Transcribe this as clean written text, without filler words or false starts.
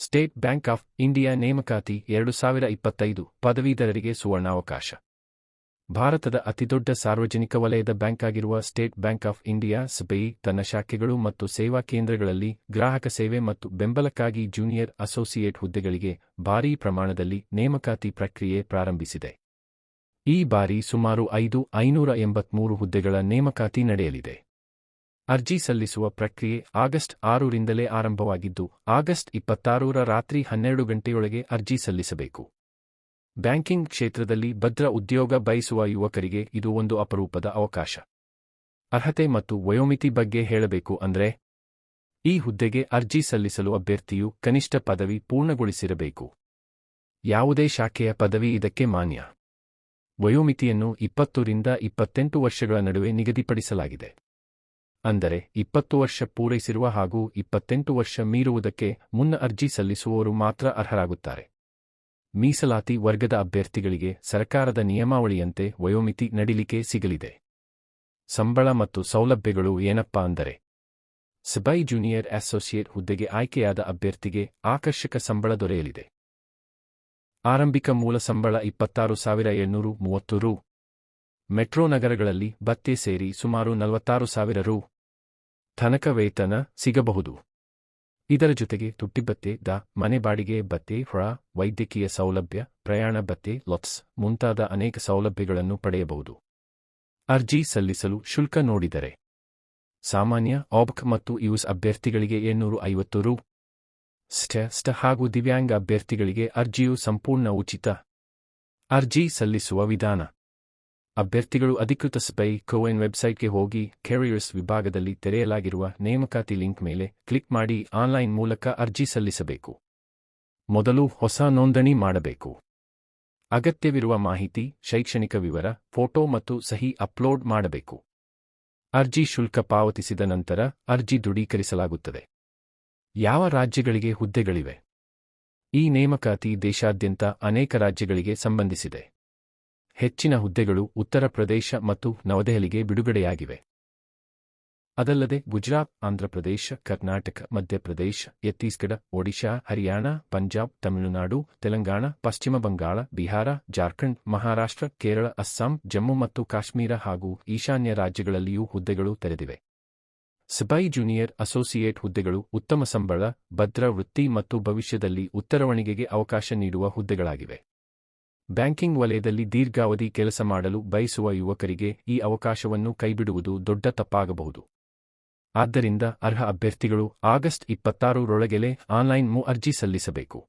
State bank of India ನೇಮಕಾತಿ 2025 ಪದವೀಧರರಿಗೆ ಸುವರ್ಣಾವಕಾಶ. ಭಾರತದ ಅತಿದೊಡ್ಡ ಸಾರ್ವಜನಿಕ ವಲಯದ ಬ್ಯಾಂಕ್ ಆಗಿರುವ state bank of India SBI ತನ್ನ ಶಾಖೆಗಳು ಮತ್ತು ಸೇವಾ ಕೇಂದ್ರಗಳಲ್ಲಿ ಗ್ರಾಹಕ ಸೇವೆ ಮತ್ತು ಬೆಂಬಲಕ್ಕಾಗಿ ಜೂನಿಯರ್ ಅಸೋಸಿಯೇಟ್ ಹುದ್ದೆಗಳಿಗೆ ಭಾರೀ ಪ್ರಮಾಣದಲ್ಲಿ ನೇಮಕಾತಿ ಪ್ರಕ್ರಿಯೆ ಪ್ರಾರಂಭಿಸಿದೆ. ಈ ಬಾರಿ ಸುಮಾರು 583 ಹುದ್ದೆಗಳ ನೇಮಕಾತಿ ನಡೆಯಲಿದೆ. ಅರ್ಜಿ ಸಲ್ಲಿಸುವ ಪ್ರಕ್ರಿಯೆ ಆಗಸ್ಟ್ 6 ರಿಂದಲೇ ಆರಂಭವಾಗಿದ್ದು, ಆಗಸ್ಟ್ 26ರ ರಾತ್ರಿ 12 ಗಂಟೆಯೊಳಗೆ ಅರ್ಜಿ ಸಲ್ಲಿಸಬೇಕು. ಬ್ಯಾಂಕಿಂಗ್ ಕ್ಷೇತ್ರದಲ್ಲಿ ಭದ್ರ ಉದ್ಯೋಗ ಬಯಸುವ ಯುವಕರಿಗೆ ಇದು ಒಂದು ಅಪರೂಪದ ಅವಕಾಶ. ಅರ್ಹತೆ ಮತ್ತು ವಯೋಮಿತಿ ಬಗ್ಗೆ ಹೇಳಬೇಕು ಅಂದ್ರೆ, ಈ ಹುದ್ದೆಗೆ ಅರ್ಜಿ ಸಲ್ಲಿಸಲು ಅಭ್ಯರ್ಥಿಯು ಕನಿಷ್ಠ ಪದವಿ ಪೂರ್ಣಗೊಳಿಸಿರಬೇಕು. ಯಾವುದೇ ಶಾಖೆಯ ಪದವಿ ಇದಕ್ಕೆ ಮಾನ್ಯ. ವಯೋಮಿತಿಯನ್ನು 20 ರಿಂದ 28 ವರ್ಷಗಳ ನಡುವೆ ನಿಗದಿಪಡಿಸಲಾಗಿದೆ. ಅಂದರೆ 20 ವರ್ಷ ಪೂರೈಸಿರುವ ಹಾಗೂ 28 ವರ್ಷ ಮೀರುವುದಕ್ಕೆ ಮುನ್ನ ಅರ್ಜಿ ಸಲ್ಲಿಸುವವರು ಮಾತ್ರ ಅರ್ಹರಾಗುತ್ತಾರೆ. ಮೀಸಲಾತಿ ವರ್ಗದ ಅಭ್ಯರ್ಥಿಗಳಿಗೆ ಸರ್ಕಾರದ ನಿಯಮಾವಳಿಯಂತೆ ವಯೋಮಿತಿ ನಡಿಲಿಕೆ ಸಿಗಲಿದೆ. ಸಂಬಳ ಮತ್ತು ಸೌಲಭ್ಯಗಳು ಏನಪ್ಪಾ ಅಂದರೆ, SBI ಜೂನಿಯರ್ ಅಸೋಸಿಯೇಟ್ ಹುದ್ದೆಗೆ ಆಯ್ಕೆಯಾದ ಅಭ್ಯರ್ಥಿಗೆ ಆಕರ್ಷಕ ಸಂಬಳ ದೊರೆಯಲಿದೆ. ಆರಂಭಿಕ ಮೂಲ ಸಂಬಳ 26,730 ರು. ಮೆಟ್ರೋ ನಗರಗಳಲ್ಲಿ ಭತ್ಯೆ ಸೇರಿ ಸುಮಾರು 46,000 ರು. ತನಕ ವೇತನ ಸಿಗಬಹುದು. ಇದರ ಜೊತೆಗೆ ತುಟ್ಟಿಭತ್ಯೆ, ಮನೆ ಬಾಡಿಗೆ ಭತ್ಯೆ, ವೈದ್ಯಕೀಯ ಸೌಲಭ್ಯ, ಪ್ರಯಾಣ ಭತ್ಯೆ, ಲಾಟ್ಸ್ ಮುಂತಾದ ಅನೇಕ ಸೌಲಭ್ಯಗಳನ್ನು ಪಡೆಯಬಹುದು. ಅರ್ಜಿ ಸಲ್ಲಿಸಲು ಶುಲ್ಕ ನೋಡಿದರೆ, ಸಾಮಾನ್ಯ, OBC ಮತ್ತು ಯುಎಸ್ ಅಭ್ಯರ್ಥಿಗಳಿಗೆ 750 ರು. ST ಹಾಗೂ ದಿವ್ಯಾಂಗ ಅಭ್ಯರ್ಥಿಗಳಿಗೆ ಅರ್ಜಿಯು ಸಂಪೂರ್ಣ ಉಚಿತ. ಅರ್ಜಿ ಸಲ್ಲಿಸುವ ವಿಧಾನ: ಅಭ್ಯರ್ಥಿಗಳು ಅಧಿಕೃತ SBI ಕೋವಿನ್ ವೆಬ್ಸೈಟ್ಗೆ ಹೋಗಿ ಕೆರಿಯರ್ಸ್ ವಿಭಾಗದಲ್ಲಿ ತೆರೆಯಲಾಗಿರುವ ನೇಮಕಾತಿ ಲಿಂಕ್ ಮೇಲೆ ಕ್ಲಿಕ್ ಮಾಡಿ ಆನ್ಲೈನ್ ಮೂಲಕ ಅರ್ಜಿ ಸಲ್ಲಿಸಬೇಕು. ಮೊದಲು ಹೊಸ ನೋಂದಣಿ ಮಾಡಬೇಕು. ಅಗತ್ಯವಿರುವ ಮಾಹಿತಿ, ಶೈಕ್ಷಣಿಕ ವಿವರ, ಫೋಟೋ ಮತ್ತು ಸಹಿ ಅಪ್ಲೋಡ್ ಮಾಡಬೇಕು. ಅರ್ಜಿ ಶುಲ್ಕ ಪಾವತಿಸಿದ ನಂತರ ಅರ್ಜಿ ದೃಢೀಕರಿಸಲಾಗುತ್ತದೆ. ಯಾವ ರಾಜ್ಯಗಳಿಗೆ ಹುದ್ದೆಗಳಿವೆ? ಈ ನೇಮಕಾತಿ ದೇಶಾದ್ಯಂತ ಅನೇಕ ರಾಜ್ಯಗಳಿಗೆ ಸಂಬಂಧಿಸಿದೆ. ಹೆಚ್ಚಿನ ಹುದ್ದೆಗಳು ಉತ್ತರ ಪ್ರದೇಶ ಮತ್ತು ನವದೆಹಲಿಗೆ ಬಿಡುಗಡೆಯಾಗಿವೆ. ಅದಲ್ಲದೆ ಗುಜರಾತ್, ಆಂಧ್ರಪ್ರದೇಶ, ಕರ್ನಾಟಕ, ಮಧ್ಯಪ್ರದೇಶ, ಛತ್ತೀಸ್ಗಢ, ಒಡಿಶಾ, ಹರಿಯಾಣ, ಪಂಜಾಬ್, ತಮಿಳುನಾಡು, ತೆಲಂಗಾಣ, ಪಶ್ಚಿಮ ಬಂಗಾಳ, ಬಿಹಾರ, ಜಾರ್ಖಂಡ್, ಮಹಾರಾಷ್ಟ್ರ, ಕೇರಳ, ಅಸ್ಸಾಂ, ಜಮ್ಮು ಮತ್ತು ಕಾಶ್ಮೀರ ಹಾಗೂ ಈಶಾನ್ಯ ರಾಜ್ಯಗಳಲ್ಲಿಯೂ ಹುದ್ದೆಗಳು ತೆರೆದಿವೆ. SBI ಜೂನಿಯರ್ ಅಸೋಸಿಯೇಟ್ ಹುದ್ದೆಗಳು ಉತ್ತಮ ಸಂಬಳ, ಭದ್ರ ವೃತ್ತಿ ಮತ್ತು ಭವಿಷ್ಯದಲ್ಲಿ ಉತ್ತರವಣಿಗೆಗೆ ಅವಕಾಶ ನೀಡುವ ಹುದ್ದೆಗಳಾಗಿವೆ. ಬ್ಯಾಂಕಿಂಗ್ ವಲಯದಲ್ಲಿ ದೀರ್ಘಾವಧಿ ಕೆಲಸ ಮಾಡಲು ಬಯಸುವ ಯುವಕರಿಗೆ ಈ ಅವಕಾಶವನ್ನು ಕೈಬಿಡುವುದು ದೊಡ್ಡ ತಪ್ಪಾಗಬಹುದು. ಆದ್ದರಿಂದ ಅರ್ಹ ಅಭ್ಯರ್ಥಿಗಳು ಆಗಸ್ಟ್ 26ರೊಳಗೆಲೇ ಆನ್ಲೈನ್ ಅರ್ಜಿ ಸಲ್ಲಿಸಬೇಕು.